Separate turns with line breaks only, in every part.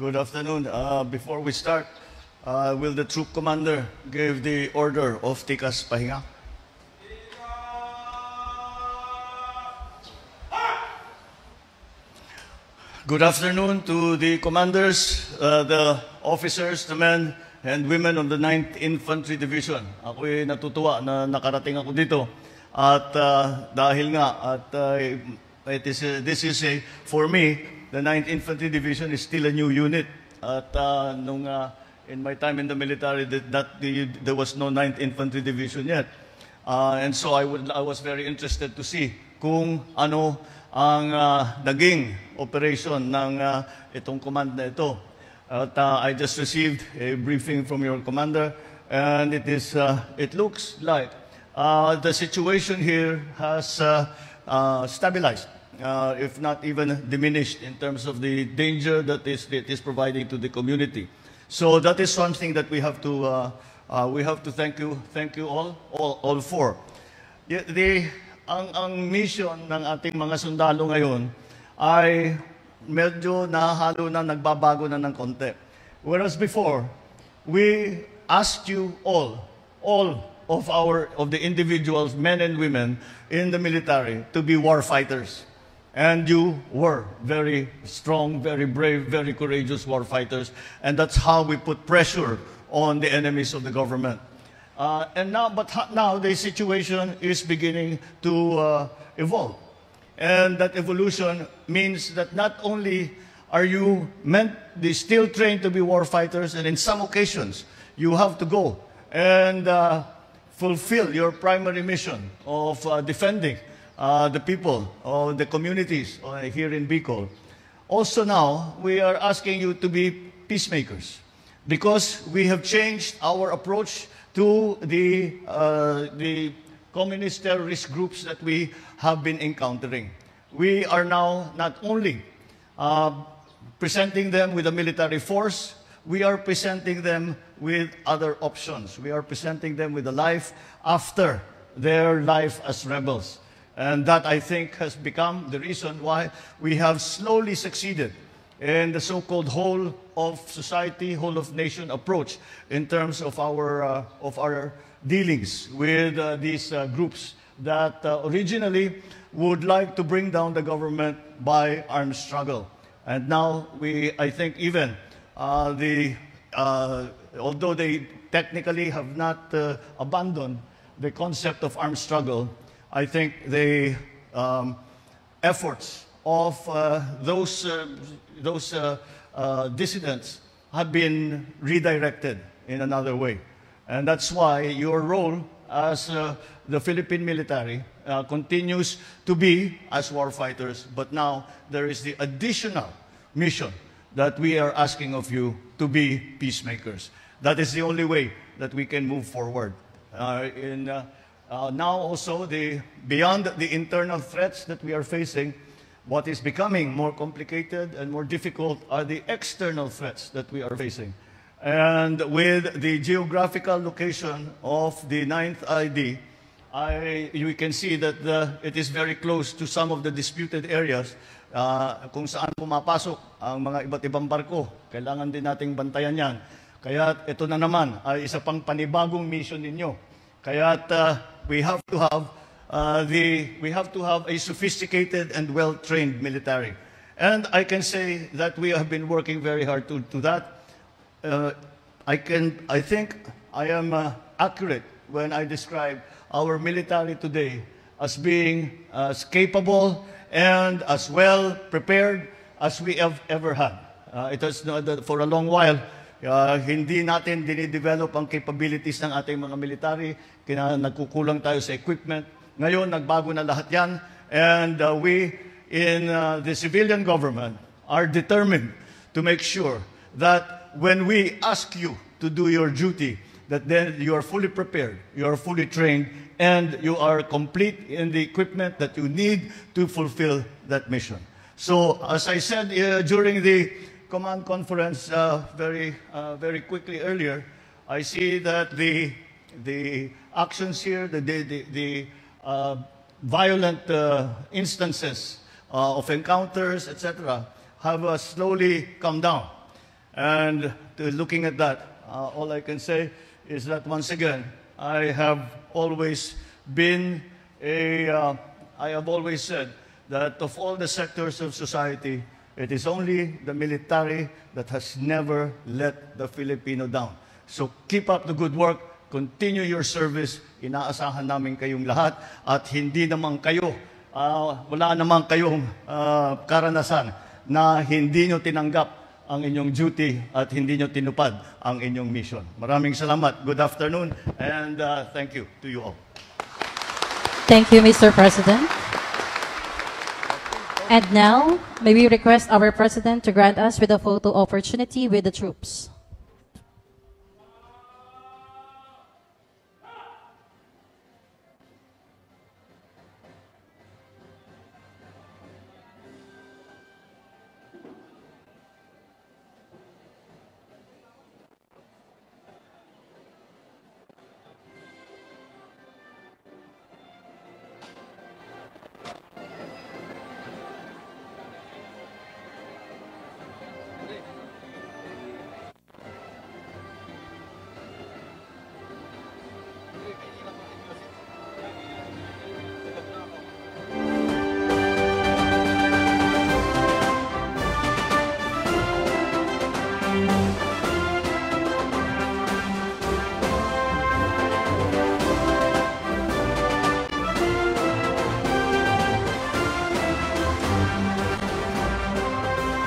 Good afternoon. Before we start, will the troop commander give the order of tikas pahinga? Good afternoon to the commanders, the officers, the men and women of the 9th Infantry Division. Ako'y natutuwa na nakarating ako dito at dahil nga at this is for me, the 9th Infantry Division is still a new unit. At in my time in the military, there was no 9th Infantry Division yet. And so I was very interested to see kung ano ang naging operation ng itong command na ito. At I just received a briefing from your commander, and it looks like the situation here has stabilized, if not even diminished, in terms of the danger that it is providing to the community. So that is something that we have to thank you all for. Ang mission ng ating mga sundalo ngayon ay medyo nahalo na, nagbabago na ng konti. Whereas before, we asked you all of the individuals, men and women in the military, to be war fighters. And you were very strong, very brave, very courageous war fighters. And that's how we put pressure on the enemies of the government. But now the situation is beginning to evolve. And that evolution means that not only are you still trained to be war fighters, and in some occasions you have to go and fulfill your primary mission of defending the people or the communities here in Bicol. Also now, we are asking you to be peacemakers, because we have changed our approach to the communist terrorist groups that we have been encountering. We are now not only presenting them with a military force, we are presenting them with other options. We are presenting them with a life after their life as rebels. And that, I think, has become the reason why we have slowly succeeded in the so-called whole of society, whole of nation approach in terms of our dealings with these groups that originally would like to bring down the government by armed struggle. And now I think even although they technically have not abandoned the concept of armed struggle, I think the efforts of those dissidents have been redirected in another way. And that's why your role as the Philippine military continues to be as war fighters, but now there is the additional mission that we are asking of you to be peacemakers. That is the only way that we can move forward. Now also, beyond the internal threats that we are facing, what is becoming more complicated and more difficult are the external threats that we are facing. And with the geographical location of the 9th ID, you can see that it is very close to some of the disputed areas kung saan pumapasok ang mga iba't ibang barko. Kailangan din nating bantayan yan. Kaya ito na naman ay isa pang panibagong mission ninyo. Kaya we have to have a sophisticated and well-trained military. And I can say that we have been working very hard to that. I think I am accurate when I describe our military today as being as capable and as well prepared as we have ever had. It has for a long while, hindi natin dinidevelop ang capabilities ng ating mga military, nagkukulang tayo sa equipment. Ngayon, nagbago na lahat yan, and we in the civilian government are determined to make sure that when we ask you to do your duty, that then you are fully prepared, you are fully trained, and you are complete in the equipment that you need to fulfill that mission. So, as I said during the command conference very quickly earlier, I see that the actions here, the violent instances of encounters, etc., have slowly come down. And looking at that, all I can say is that once again, I have always said that of all the sectors of society, it is only the military that has never let the Filipino down. So keep up the good work, continue your service, inaasahan namin kayong lahat, at hindi naman kayo, wala naman kayong karanasan na hindi nyo tinanggap ang inyong duty at hindi nyo tinupad ang inyong mission. Maraming salamat. Good afternoon, and thank you to you all.
Thank you, Mr. President. And now, may we request our President to grant us with a photo opportunity with the troops.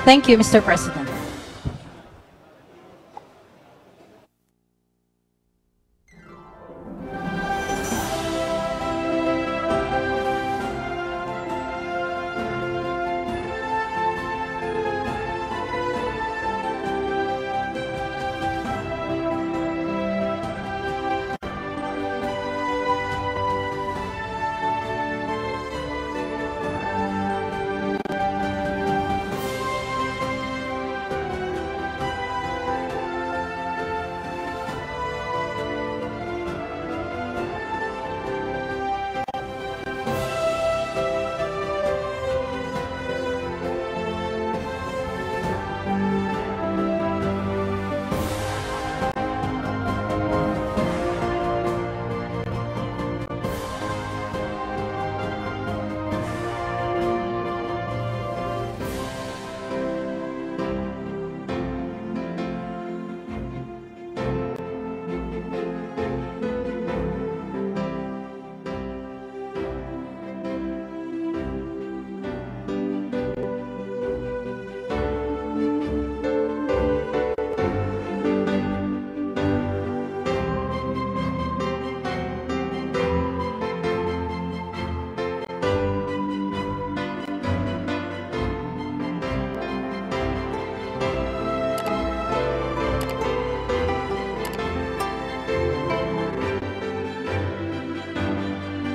Thank you, Mr. President.